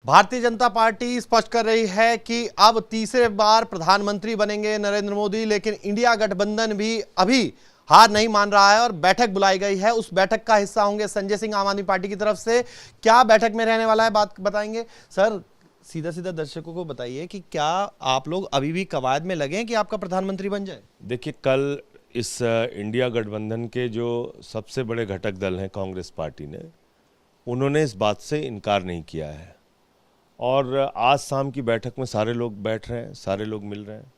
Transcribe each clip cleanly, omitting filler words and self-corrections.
Bharatiya Janata party स्पष्ट कर रही है कि अब तीसरे बार प्रधानमंत्री बनेंगे नरेंद्र मोदी, लेकिन इंडिया गठबंधन भी अभी हार नहीं मान रहा है और बैठक बुलाई गई है। उस बैठक का हिस्सा होंगे संजय सिंह आम आदमी पार्टी की तरफ से। क्या बैठक में रहने वाला है, बात बताएंगे। सर, सीधा सीधा दर्शकों को बताइए कि क्या आप लोग अभी भी कवायद में लगे हैं कि आपका प्रधानमंत्री बन जाए? देखिए, कल इस इंडिया गठबंधन के जो सबसे बड़े घटक दल हैं कांग्रेस पार्टी ने, उन्होंने इस बात से इनकार नहीं किया है और आज शाम की बैठक में सारे लोग बैठ रहे हैं, सारे लोग मिल रहे हैं।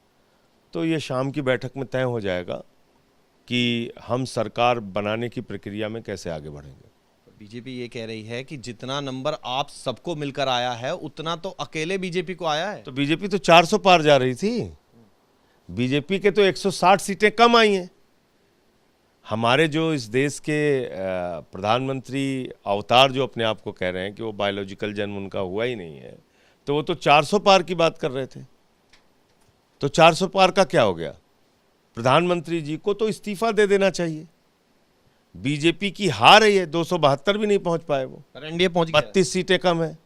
तो ये शाम की बैठक में तय हो जाएगा कि हम सरकार बनाने की प्रक्रिया में कैसे आगे बढ़ेंगे। बीजेपी ये कह रही है कि जितना नंबर आप सबको मिलकर आया है उतना तो अकेले बीजेपी को आया है। तो बीजेपी तो 400 पार जा रही थी। बीजेपी के तो 160 सीटें कम आई हैं। हमारे जो इस देश के प्रधानमंत्री अवतार जो अपने आप को कह रहे हैं कि वो बायोलॉजिकल जन्म उनका हुआ ही नहीं है, तो वो तो 400 पार की बात कर रहे थे। तो 400 पार का क्या हो गया? प्रधानमंत्री जी को तो इस्तीफा दे देना चाहिए। बीजेपी की हार है, 272 भी नहीं पहुंच पाए वो, एनडीए पहुंच गया, 32 सीटें कम है।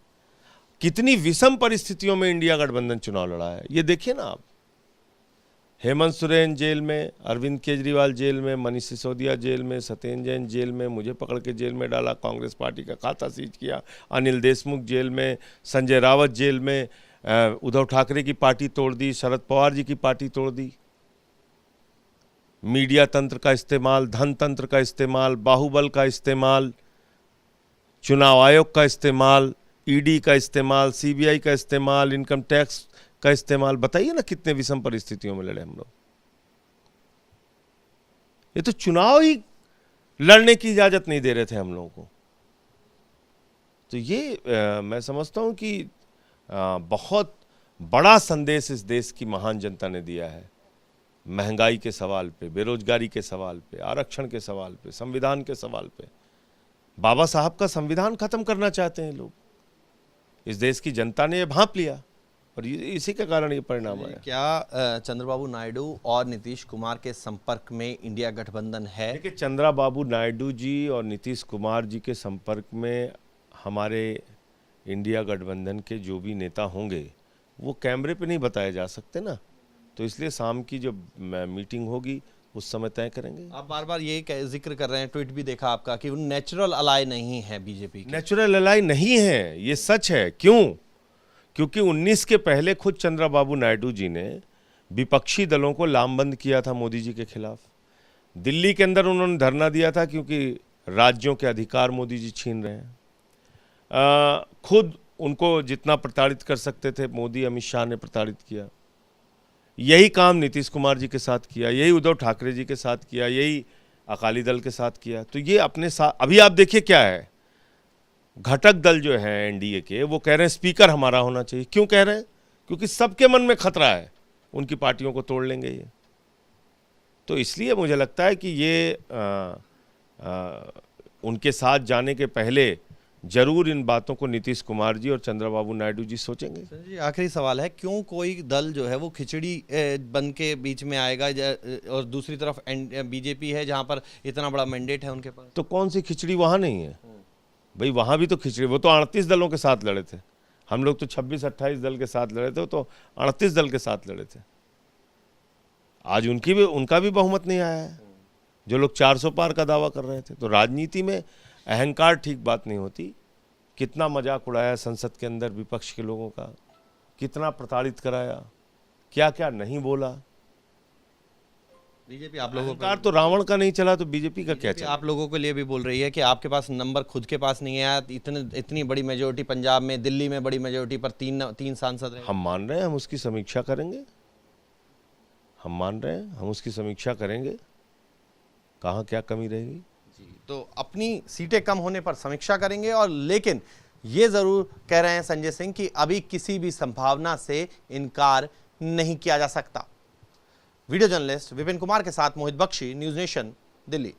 कितनी विषम परिस्थितियों में इंडिया गठबंधन चुनाव लड़ा है, ये देखिए ना आप। हेमंत सोरेन जेल में, अरविंद केजरीवाल जेल में, मनीष सिसोदिया जेल में, सत्येंद्र जैन जेल में, मुझे पकड़ के जेल में डाला, कांग्रेस पार्टी का खाता सीज किया, अनिल देशमुख जेल में, संजय रावत जेल में, उद्धव ठाकरे की पार्टी तोड़ दी, शरद पवार जी की पार्टी तोड़ दी। मीडिया तंत्र का इस्तेमाल, धन तंत्र का इस्तेमाल, बाहुबल का इस्तेमाल, चुनाव आयोग का इस्तेमाल, ईडी का इस्तेमाल, सीबीआई का इस्तेमाल, इनकम टैक्स का इस्तेमाल। बताइए ना कितने विषम परिस्थितियों में लड़े हम लोग। ये तो चुनाव ही लड़ने की इजाजत नहीं दे रहे थे हम लोगों को। तो ये मैं समझता हूं कि बहुत बड़ा संदेश इस देश की महान जनता ने दिया है। महंगाई के सवाल पे, बेरोजगारी के सवाल पे, आरक्षण के सवाल पे, संविधान के सवाल पे। बाबा साहब का संविधान खत्म करना चाहते हैं लोग। इस देश की जनता ने ये भांप लिया और इसी के कारण ये परिणाम आया। क्या चंद्रबाबू नायडू और नीतीश कुमार के संपर्क में इंडिया गठबंधन है? देखिए, चंद्रबाबू नायडू जी और नीतीश कुमार जी के संपर्क में हमारे इंडिया गठबंधन के जो भी नेता होंगे वो कैमरे पे नहीं बताए जा सकते ना। तो इसलिए शाम की जो मीटिंग होगी उस समय तय करेंगे। आप बार बार ये जिक्र कर रहे हैं, ट्वीट भी देखा आपका, कि वो नेचुरल अलाई नहीं है बीजेपी। नेचुरल अलाई नहीं है, ये सच है। क्यों? क्योंकि 19 के पहले खुद चंद्रबाबू नायडू जी ने विपक्षी दलों को लामबंद किया था मोदी जी के खिलाफ। दिल्ली के अंदर उन्होंने धरना दिया था क्योंकि राज्यों के अधिकार मोदी जी छीन रहे हैं। खुद उनको जितना प्रताड़ित कर सकते थे मोदी अमित शाह ने प्रताड़ित किया। यही काम नीतीश कुमार जी के साथ किया, यही उद्धव ठाकरे जी के साथ किया, यही अकाली दल के साथ किया। तो ये अपने साथ अभी आप देखिए क्या है, घटक दल जो हैं एनडीए के, वो कह रहे हैं स्पीकर हमारा होना चाहिए। क्यों कह रहे हैं? क्योंकि सबके मन में खतरा है उनकी पार्टियों को तोड़ लेंगे ये। तो इसलिए मुझे लगता है कि ये उनके साथ जाने के पहले जरूर इन बातों को नीतीश कुमार जी और चंद्रबाबू नायडू जी सोचेंगे। जी, आखिरी सवाल है, क्यों कोई दल जो है वो खिचड़ी बन के बीच में आएगा और दूसरी तरफ बीजेपी है जहां पर इतना बड़ा मैंडेट है उनके पास? तो कौन सी खिचड़ी वहां नहीं है भाई? वहां भी तो खिचड़ी, वो तो 38 दलों के साथ लड़े थे। हम लोग तो 26-28 दल के साथ लड़े थे, तो 38 दल के साथ लड़े थे। आज उनका भी बहुमत नहीं आया है, जो लोग 400 पार का दावा कर रहे थे। तो राजनीति में अहंकार ठीक बात नहीं होती। कितना मजाक उड़ाया संसद के अंदर विपक्ष के लोगों का, कितना प्रताड़ित कराया, क्या क्या नहीं बोला। बीजेपी आप लोगों अहंकार तो रावण का नहीं चला तो बीजेपी का क्या चला? आप लोगों के लिए भी बोल रही है कि आपके पास नंबर खुद के पास नहीं है। इतनी बड़ी मेजोरिटी पंजाब में, दिल्ली में बड़ी मेजोरिटी पर तीन सांसद रहे। हम मान रहे हैं, हम उसकी समीक्षा करेंगे। हम मान रहे हैं, हम उसकी समीक्षा करेंगे, कहाँ क्या कमी रहेगी। तो अपनी सीटें कम होने पर समीक्षा करेंगे। और लेकिन ये जरूर कह रहे हैं संजय सिंह कि अभी किसी भी संभावना से इनकार नहीं किया जा सकता। वीडियो जर्नलिस्ट विपिन कुमार के साथ मोहित बख्शी, न्यूज नेशन, दिल्ली।